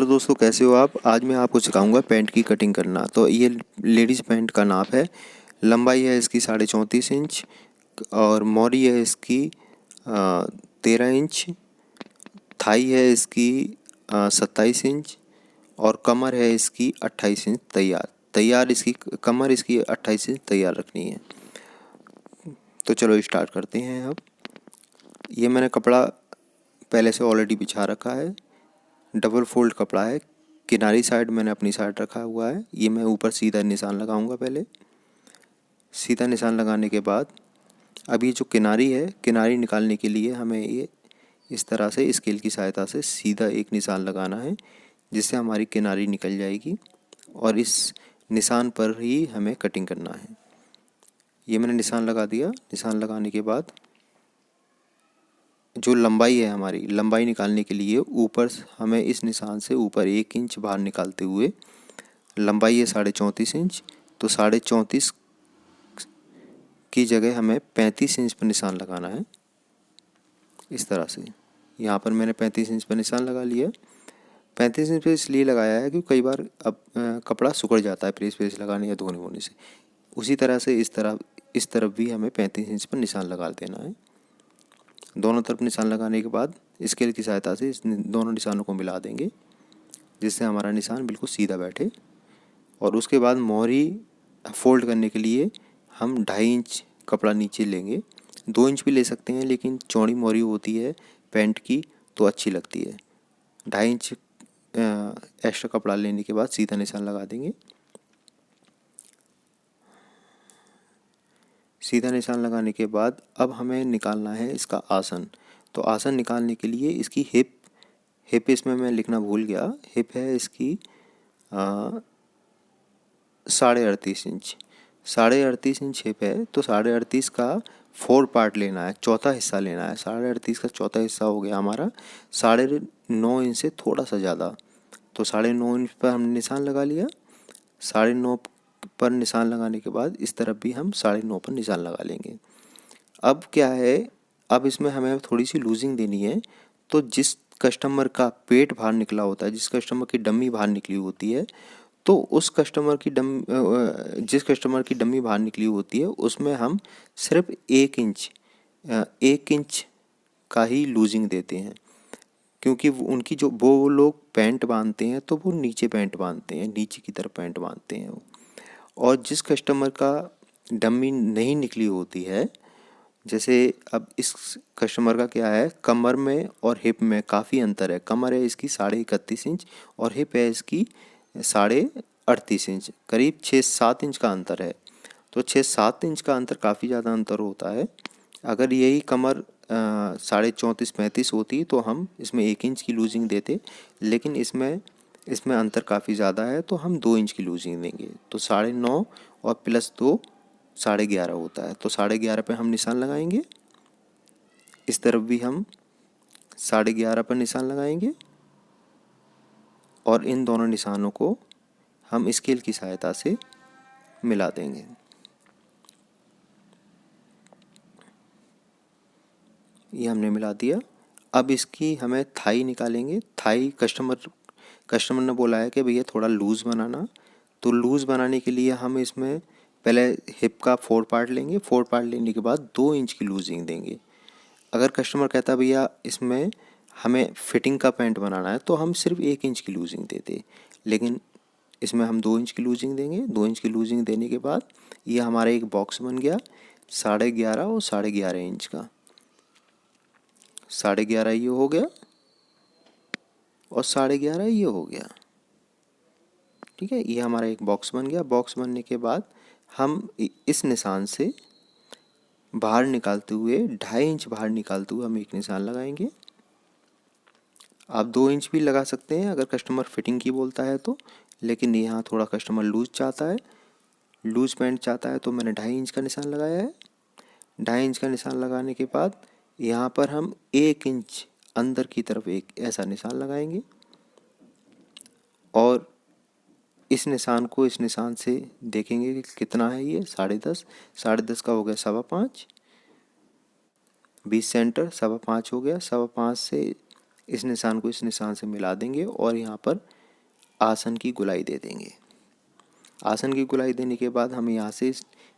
Hello दोस्तों, कैसे हो आप। आज मैं आपको सिखाऊंगा पैंट की कटिंग करना। तो ये लेडीज़ पैंट का नाप है। लंबाई है इसकी 34.5 इंच और मोरी है इसकी 13 इंच। थाई है इसकी 27 इंच और कमर है इसकी 28 इंच तैयार तैयार इसकी कमर इसकी 28 इंच तैयार रखनी है। तो चलो स्टार्ट करते हैं। अब ये मैंने कपड़ा पहले से ऑलरेडी बिछा रखा है। डबल फोल्ड कपड़ा है। किनारी साइड मैंने अपनी साइड रखा हुआ है। ये मैं ऊपर सीधा निशान लगाऊंगा। पहले सीधा निशान लगाने के बाद अब ये जो किनारी है, किनारी निकालने के लिए हमें ये इस तरह से स्केल की सहायता से सीधा एक निशान लगाना है, जिससे हमारी किनारी निकल जाएगी और इस निशान पर ही हमें कटिंग करना है। ये मैंने निशान लगा दिया। निशान लगाने के बाद जो लंबाई है, हमारी लंबाई निकालने के लिए ऊपर हमें इस निशान से ऊपर 1 इंच बाहर निकालते हुए, लंबाई है 34.5 इंच, तो 34.5 की जगह हमें 35 इंच पर निशान लगाना है। इस तरह से यहाँ पर मैंने 35 इंच पर निशान लगा लिया। 35 इंच पर इसलिए लगाया है क्योंकि कई बार अब कपड़ा सिकुड़ जाता है प्रेस लगाने या धोने वोने से। उसी तरह से इस तरफ भी हमें 35 इंच पर निशान लगा देना है। दोनों तरफ निशान लगाने के बाद स्केल की सहायता से इस दोनों निशानों को मिला देंगे, जिससे हमारा निशान बिल्कुल सीधा बैठे। और उसके बाद मोहरी फोल्ड करने के लिए हम 2.5 इंच कपड़ा नीचे लेंगे। 2 इंच भी ले सकते हैं, लेकिन चौड़ी मोहरी होती है पैंट की तो अच्छी लगती है। 2.5 इंच एक्स्ट्रा कपड़ा लेने के बाद सीधा निशान लगा देंगे। सीधा निशान लगाने के बाद अब हमें निकालना है इसका आसन। तो आसन निकालने के लिए इसकी हिप इसमें मैं लिखना भूल गया। हिप है इसकी 38.5 इंच। 38.5 इंच हिप है, तो 38.5 का 4 पार्ट लेना है, चौथा हिस्सा लेना है। 38.5 का चौथा हिस्सा हो गया हमारा 9.5 इंच से थोड़ा सा ज़्यादा। तो 9.5 इंच पर हमने निशान लगा लिया। 9.5 पर निशान लगाने के बाद इस तरफ भी हम 9.5 पर निशान लगा लेंगे। अब क्या है, अब इसमें हमें थोड़ी सी लूजिंग देनी है। तो जिस कस्टमर का पेट बाहर निकला होता है, जिस कस्टमर की डम्मी बाहर निकली होती है, तो उस कस्टमर की जिस कस्टमर की डम्मी बाहर निकली होती है उसमें हम सिर्फ 1 इंच का ही लूजिंग देते हैं। क्योंकि उनकी जो वो लोग पैंट बांधते हैं तो वो नीचे पैंट बांधते हैं, नीचे की तरफ पैंट बांधते हैं वो। और जिस कस्टमर का डम्मी नहीं निकली होती है, जैसे अब इस कस्टमर का क्या है, कमर में और हिप में काफ़ी अंतर है। कमर है इसकी 31.5 इंच और हिप है इसकी 38.5 इंच, करीब 6-7 इंच का अंतर है। तो 6-7 इंच का अंतर काफ़ी ज़्यादा अंतर होता है। अगर यही कमर 34.5-35 होती तो हम इसमें 1 इंच की लूजिंग देते, लेकिन इसमें अंतर काफ़ी ज़्यादा है तो हम 2 इंच की लूजिंग देंगे। तो 9.5 और प्लस 2 11.5 होता है। तो 11.5 पे हम निशान लगाएंगे। इस तरफ भी हम 11.5 पर निशान लगाएंगे और इन दोनों निशानों को हम स्केल की सहायता से मिला देंगे। ये हमने मिला दिया। अब इसकी हमें थाई निकालेंगे। थाई कस्टमर ने बोला है कि भैया थोड़ा लूज़ बनाना। तो लूज़ बनाने के लिए हम इसमें पहले हिप का 4 पार्ट लेंगे। 4 पार्ट लेने के बाद 2 इंच की लूजिंग देंगे। अगर कस्टमर कहता है भैया इसमें हमें फिटिंग का पैंट बनाना है, तो हम सिर्फ 1 इंच की लूजिंग देते, लेकिन इसमें हम 2 इंच की लूजिंग देंगे। 2 इंच की लूजिंग देने के बाद ये हमारा एक बॉक्स बन गया 11.5 और 11.5 इंच का। 11.5 ये हो गया और 11.5 ये हो गया। ठीक है, ये हमारा एक बॉक्स बन गया। बॉक्स बनने के बाद हम इस निशान से बाहर निकालते हुए 2.5 इंच बाहर निकालते हुए हम एक निशान लगाएंगे। आप 2 इंच भी लगा सकते हैं अगर कस्टमर फिटिंग की बोलता है तो, लेकिन यहाँ थोड़ा कस्टमर लूज चाहता है, लूज पैंट चाहता है, तो मैंने 2.5 इंच का निशान लगाया है। 2.5 इंच का निशान लगाने के बाद यहाँ पर हम 1 इंच अंदर की तरफ एक ऐसा निशान लगाएंगे और इस निशान को इस निशान से देखेंगे कि कितना है। ये 10.5, 10.5 का हो गया 5.25, 20 सेंटर 5.25 हो गया। 5.25 से इस निशान को इस निशान से मिला देंगे और यहाँ पर आसन की गुलाई दे देंगे। आसन की गुलाई देने के बाद हम यहाँ से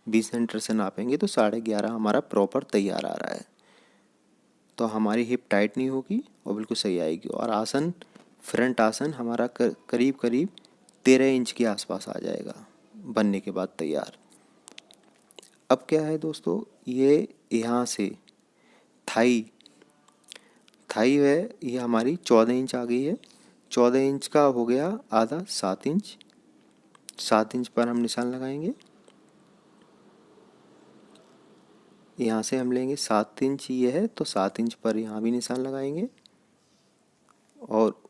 20 सेंटर से नापेंगे तो 11.5 हमारा प्रॉपर तैयार आ रहा है। तो हमारी हिप टाइट नहीं होगी और बिल्कुल सही आएगी। और आसन, फ्रंट आसन हमारा करीब करीब 13 इंच के आसपास आ जाएगा बनने के बाद तैयार। अब क्या है दोस्तों, ये यहाँ से थाई थाई है, ये हमारी 14 इंच आ गई है। 14 इंच का हो गया आधा 7 इंच। 7 इंच पर हम निशान लगाएंगे। यहाँ से हम लेंगे 7 इंच ये है तो 7 इंच पर यहाँ भी निशान लगाएंगे और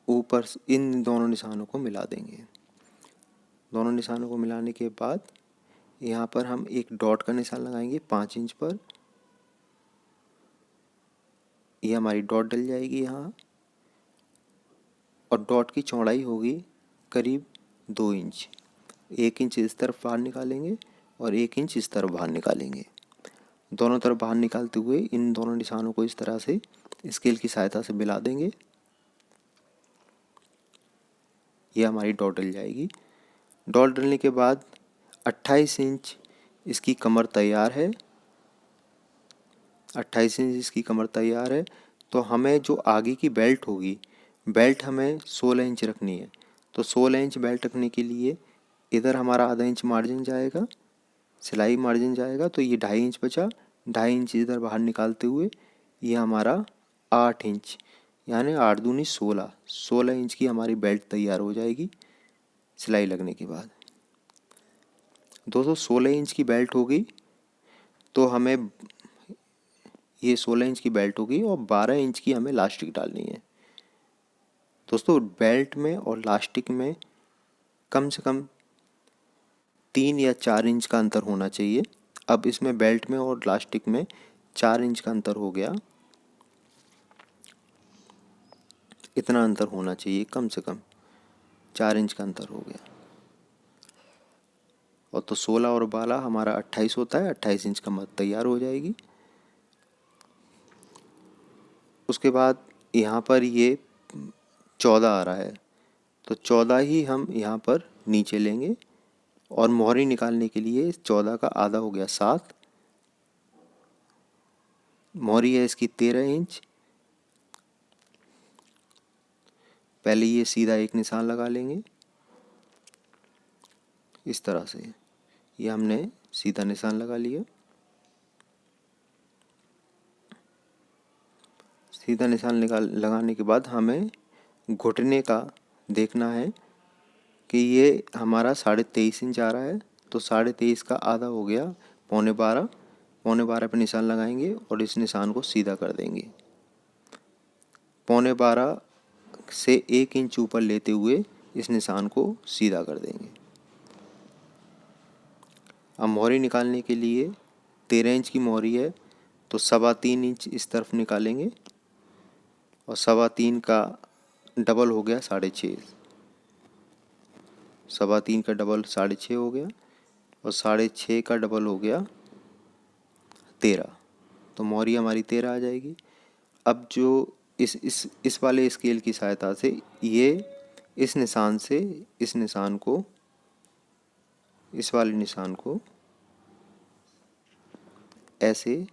ऊपर इन दोनों निशानों को मिला देंगे। दोनों निशानों को मिलाने के बाद यहाँ पर हम एक डॉट का निशान लगाएंगे 5 इंच पर। ये हमारी डॉट डल जाएगी यहाँ और डॉट की चौड़ाई होगी करीब 2 इंच। 1 इंच इस तरफ बाहर निकालेंगे और 1 इंच इस तरफ बाहर निकालेंगे। दोनों तरफ बाहर निकालते हुए इन दोनों निशानों को इस तरह से स्केल की सहायता से मिला देंगे। ये हमारी डॉट डल जाएगी। डॉट डलने के बाद 28 इंच इसकी कमर तैयार है। 28 इंच इसकी कमर तैयार है। तो हमें जो आगे की बेल्ट होगी, बेल्ट हमें 16 इंच रखनी है। तो 16 इंच बेल्ट रखने के लिए इधर हमारा आधा इंच मार्जिन जाएगा, सिलाई मार्जिन जाएगा, तो ये 2.5 इंच बचा। 2.5 इंच इधर बाहर निकालते हुए ये हमारा 8 इंच, यानी 8 दूनी 16 इंच की हमारी बेल्ट तैयार हो जाएगी सिलाई लगने के बाद। दोस्तों 16 इंच की बेल्ट होगी तो हमें ये 16 इंच की बेल्ट होगी और 12 इंच की हमें लास्टिक डालनी है। दोस्तों बेल्ट में और लास्टिक में कम से कम 3 या 4 इंच का अंतर होना चाहिए। अब इसमें बेल्ट में और लास्टिक में 4 इंच का अंतर हो गया। इतना अंतर होना चाहिए, कम से कम 4 इंच का अंतर हो गया। और तो 16 और 12 हमारा 28 होता है। 28 इंच का मत तैयार हो जाएगी। उसके बाद यहाँ पर ये 14 आ रहा है तो 14 ही हम यहाँ पर नीचे लेंगे और मोहरी निकालने के लिए 14 का आधा हो गया 7। मोहरी है इसकी 13 इंच। पहले ये सीधा एक निशान लगा लेंगे इस तरह से। ये हमने सीधा निशान लगा लिया। सीधा निशान लगाने के बाद हमें घुटने का देखना है कि ये हमारा 23.5 इंच आ रहा है तो 23.5 का आधा हो गया 12.25। 12.25 पे निशान लगाएंगे और इस निशान को सीधा कर देंगे। 12.25 से 1 इंच ऊपर लेते हुए इस निशान को सीधा कर देंगे। अब मोहरी निकालने के लिए 13 इंच की मोहरी है तो 3.25 इंच इस तरफ निकालेंगे और 3.25 का डबल हो गया 6.5। 3.25 का डबल 6.5 हो गया और 6.5 का डबल हो गया 13। तो मोहरी हमारी 13 आ जाएगी। अब जो इस वाले स्केल की सहायता से ये इस निशान से इस निशान को, इस वाले निशान को ऐसे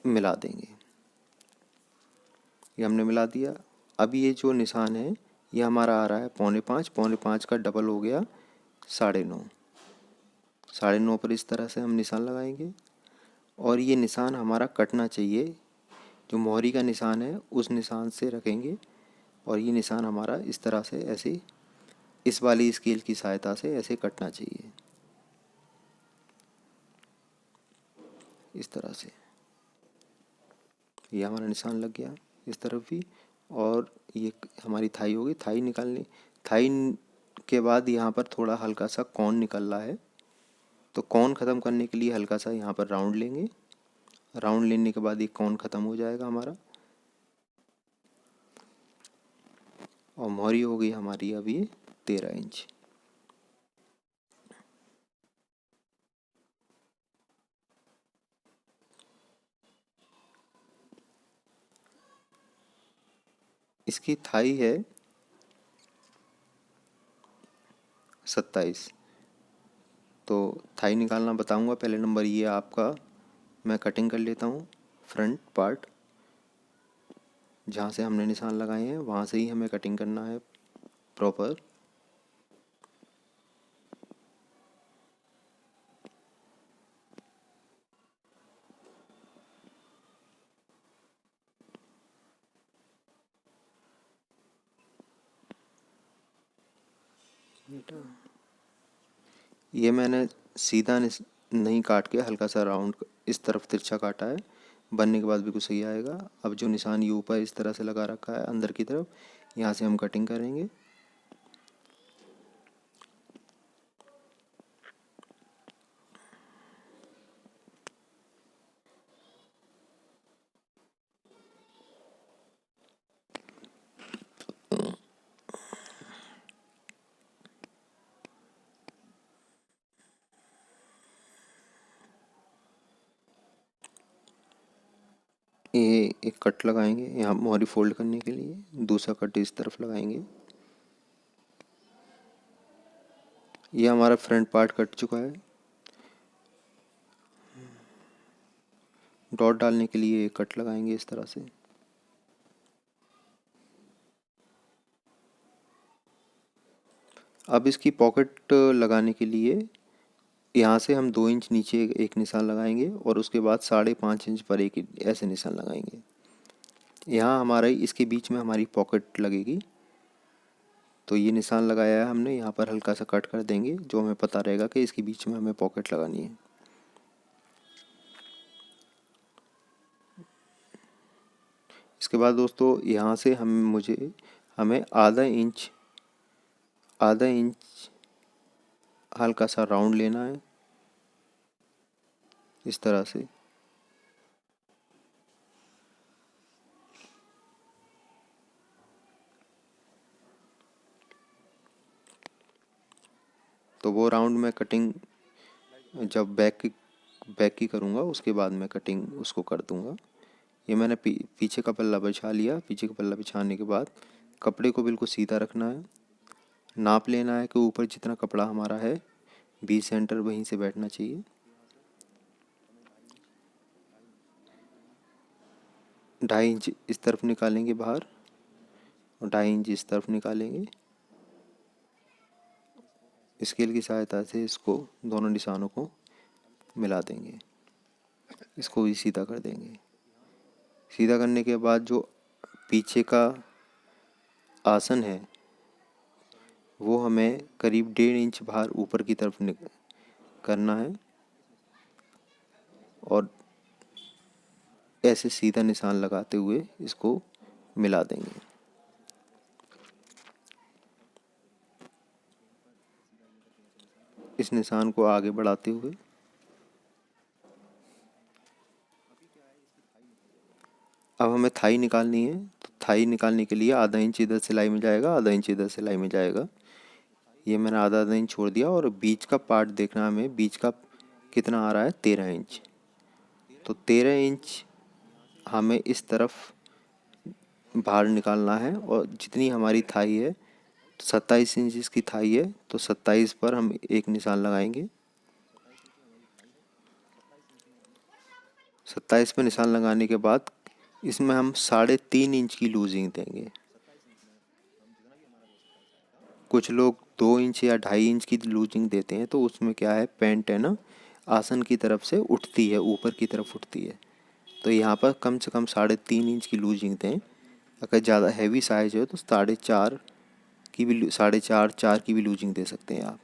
मिला देंगे। ये हमने मिला दिया। अब ये जो निशान है ये हमारा आ रहा है 4.25। 4.25 का डबल हो गया 9.5। 9.5 पर इस तरह से हम निशान लगाएंगे और ये निशान हमारा कटना चाहिए। जो मोहरी का निशान है उस निशान से रखेंगे और ये निशान हमारा इस तरह से ऐसे इस वाली स्केल की सहायता से ऐसे कटना चाहिए इस तरह से। ये हमारा निशान लग गया इस तरफ भी। और ये हमारी थाई होगी। थाई निकालने, थाई के बाद यहाँ पर थोड़ा हल्का सा कौन निकल रहा है तो कौन ख़त्म करने के लिए हल्का सा यहाँ पर राउंड लेंगे। राउंड लेने के बाद ये कौन ख़त्म हो जाएगा हमारा और मोहरी हो गई हमारी अब ये 13 इंच। इसकी थाई है 27। तो थाई निकालना बताऊंगा। पहले नंबर ये आपका मैं कटिंग कर लेता हूँ। फ्रंट पार्ट जहाँ से हमने निशान लगाए हैं वहाँ से ही हमें कटिंग करना है प्रॉपर। ये मैंने सीधा नहीं काट के हल्का सा राउंड इस तरफ तिरछा काटा है। बनने के बाद भी कुछ सही आएगा। अब जो निशान ये ऊपर इस तरह से लगा रखा है अंदर की तरफ, यहाँ से हम कटिंग करेंगे। ये एक कट लगाएंगे यहाँ मोहरी फोल्ड करने के लिए, दूसरा कट इस तरफ लगाएंगे। ये हमारा फ्रंट पार्ट कट चुका है। डॉट डालने के लिए एक कट लगाएंगे इस तरह से। अब इसकी पॉकेट लगाने के लिए यहाँ से हम 2 इंच नीचे एक निशान लगाएंगे और उसके बाद 5.5 इंच पर एक ऐसे निशान लगाएंगे। यहाँ हमारा इसके बीच में हमारी पॉकेट लगेगी। तो ये निशान लगाया है हमने, यहाँ पर हल्का सा कट कर देंगे जो हमें पता रहेगा कि इसके बीच में हमें पॉकेट लगानी है। इसके बाद दोस्तों यहाँ से हमें आधा इंच हल्का सा राउंड लेना है इस तरह से। तो वो राउंड में कटिंग जब बैक की करूँगा उसके बाद मैं कटिंग उसको कर दूँगा। ये मैंने पीछे का पल्ला बिछा लिया। पीछे का पल्ला बिछाने के बाद कपड़े को बिल्कुल सीधा रखना है। नाप लेना है कि ऊपर जितना कपड़ा हमारा है बी सेंटर वहीं से बैठना चाहिए। ढाई इंच इस तरफ निकालेंगे बाहर और 2.5 इंच इस तरफ निकालेंगे। स्केल की सहायता से इसको दोनों निशानों को मिला देंगे। इसको भी सीधा कर देंगे। सीधा करने के बाद जो पीछे का आसन है वो हमें करीब 1.5 इंच बाहर ऊपर की तरफ करना है और ऐसे सीधा निशान लगाते हुए इसको मिला देंगे। इस निशान को आगे बढ़ाते हुए अब हमें थाई निकालनी है। तो थाई निकालने के लिए आधा इंच इधर सिलाई में जाएगा, आधा इंच इधर सिलाई में जाएगा। ये मैंने आधा आधा इंच छोड़ दिया और बीच का पार्ट देखना हमें, बीच का कितना आ रहा है 13 इंच। तो 13 इंच हमें इस तरफ बाहर निकालना है और जितनी हमारी थाई है 27 इंच इसकी थाई है तो 27 पर हम एक निशान लगाएंगे। 27 पे निशान लगाने के बाद इसमें हम 3.5 इंच की लूजिंग देंगे। कुछ लोग 2 इंच या 2.5 इंच की लूजिंग देते हैं तो उसमें क्या है पैंट है ना आसन की तरफ से उठती है, ऊपर की तरफ उठती है। तो यहाँ पर कम से कम 3.5 इंच की लूजिंग दें। अगर ज़्यादा हैवी साइज हो तो 4.5 की भी 4.5 की भी लूजिंग दे सकते हैं आप।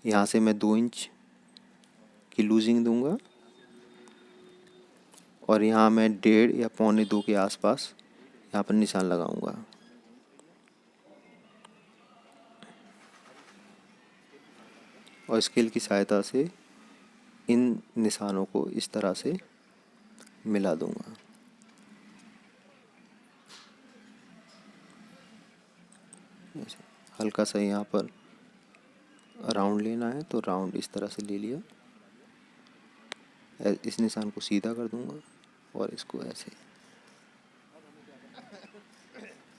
यहाँ से मैं 2 इंच की लूजिंग दूंगा और यहाँ मैं 1.5 या 1.25 के आसपास यहाँ पर निशान लगाऊंगा। और स्केल की सहायता से इन निशानों को इस तरह से मिला दूंगा। हल्का सा यहाँ पर राउंड लेना है तो राउंड इस तरह से ले लिया। इस निशान को सीधा कर दूंगा और इसको ऐसे।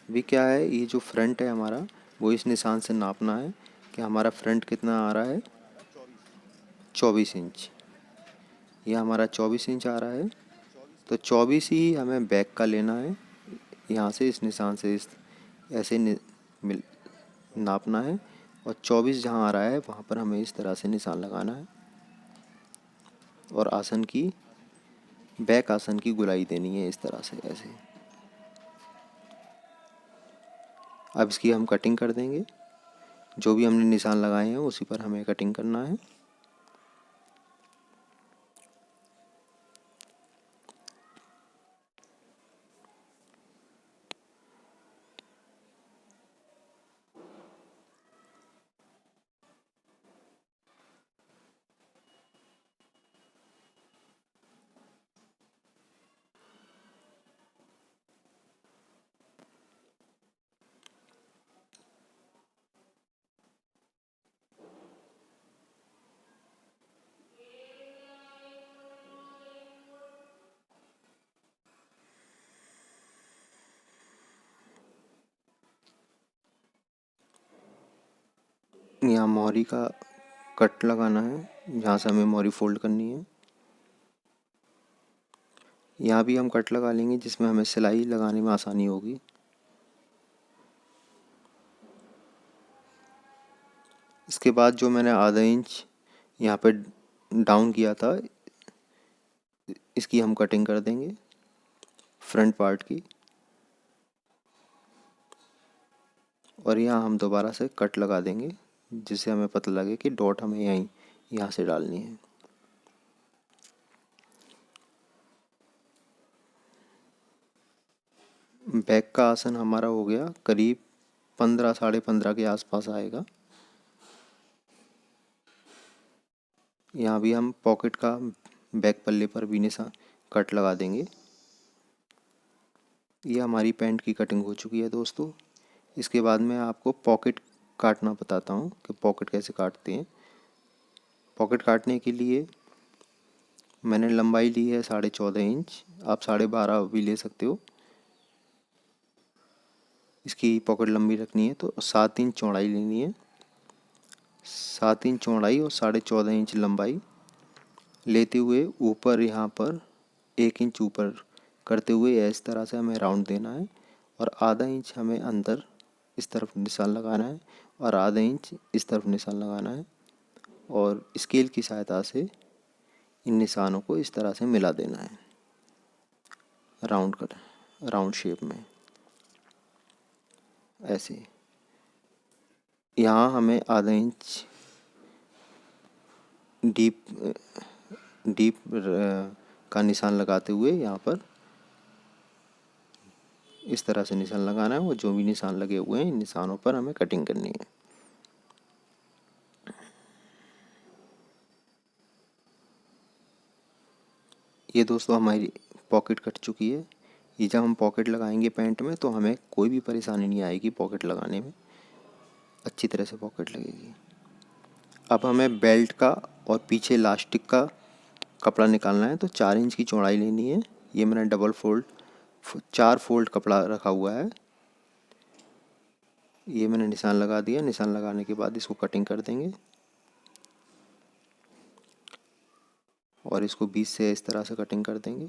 अभी क्या है, ये जो फ्रंट है हमारा, वो इस निशान से नापना है कि हमारा फ्रंट कितना आ रहा है, 24 इंच। ये हमारा 24 इंच आ रहा है, तो 24 ही हमें बैक का लेना है। यहाँ से इस निशान से इस ऐसे नापना है, और 24 जहाँ आ रहा है वहाँ पर हमें इस तरह से निशान लगाना है, और आसन की बैक आसन की गोलाई देनी है इस तरह से ऐसे। अब इसकी हम कटिंग कर देंगे। जो भी हमने निशान लगाए हैं उसी पर हमें कटिंग करना है। यहाँ मोहरी का कट लगाना है, जहाँ से हमें मोहरी फोल्ड करनी है। यहाँ भी हम कट लगा लेंगे जिसमें हमें सिलाई लगाने में आसानी होगी। इसके बाद जो मैंने आधा इंच यहाँ पे डाउन किया था, इसकी हम कटिंग कर देंगे फ्रंट पार्ट की। और यहाँ हम दोबारा से कट लगा देंगे, जिससे हमें पता लगे कि डॉट हमें यहाँ से डालनी है। बैक का आसन हमारा हो गया, करीब 15 साढ़े 15 के आसपास आएगा। यहाँ भी हम पॉकेट का बैक पल्ले पर भी निशान कट लगा देंगे। ये हमारी पैंट की कटिंग हो चुकी है दोस्तों। इसके बाद मैं आपको पॉकेट काटना बताता हूँ कि पॉकेट कैसे काटते हैं। पॉकेट काटने के लिए मैंने लंबाई ली है 14.5 इंच, आप 12.5 भी ले सकते हो। इसकी पॉकेट लंबी रखनी है तो 7 इंच चौड़ाई लेनी है। 7 इंच चौड़ाई और 14.5 इंच लंबाई लेते हुए ऊपर यहाँ पर 1 इंच ऊपर करते हुए इस तरह से हमें राउंड देना है, और आधा इंच हमें अंदर इस तरफ निशान लगाना है, और आधा इंच इस तरफ निशान लगाना है, और स्केल की सहायता से इन निशानों को इस तरह से मिला देना है राउंड शेप में ऐसे। यहाँ हमें आधा इंच डीप का निशान लगाते हुए यहाँ पर इस तरह से निशान लगाना है, और जो भी निशान लगे हुए हैं इन निशानों पर हमें कटिंग करनी है। ये दोस्तों हमारी पॉकेट कट चुकी है। ये जब हम पॉकेट लगाएंगे पैंट में तो हमें कोई भी परेशानी नहीं आएगी पॉकेट लगाने में, अच्छी तरह से पॉकेट लगेगी। अब हमें बेल्ट का और पीछे इलास्टिक का कपड़ा निकालना है, तो 4 इंच की चौड़ाई लेनी है। ये मैंने डबल फोल्ड 4 फोल्ड कपड़ा रखा हुआ है। ये मैंने निशान लगा दिया। निशान लगाने के बाद इसको कटिंग कर देंगे, और इसको बीच से इस तरह से कटिंग कर देंगे।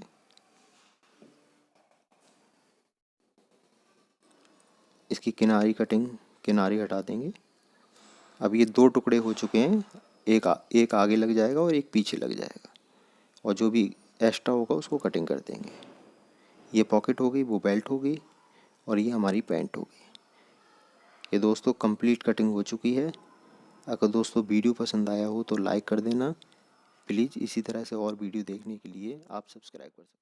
इसकी किनारी हटा देंगे। अब ये 2 टुकड़े हो चुके हैं, एक आगे लग जाएगा और एक पीछे लग जाएगा, और जो भी एक्स्ट्रा होगा उसको कटिंग कर देंगे। ये पॉकेट हो गई, वो बेल्ट हो गई, और ये हमारी पैंट हो गई। ये दोस्तों कंप्लीट कटिंग हो चुकी है। अगर दोस्तों वीडियो पसंद आया हो तो लाइक कर देना प्लीज़। इसी तरह से और वीडियो देखने के लिए आप सब्सक्राइब कर सकते हैं।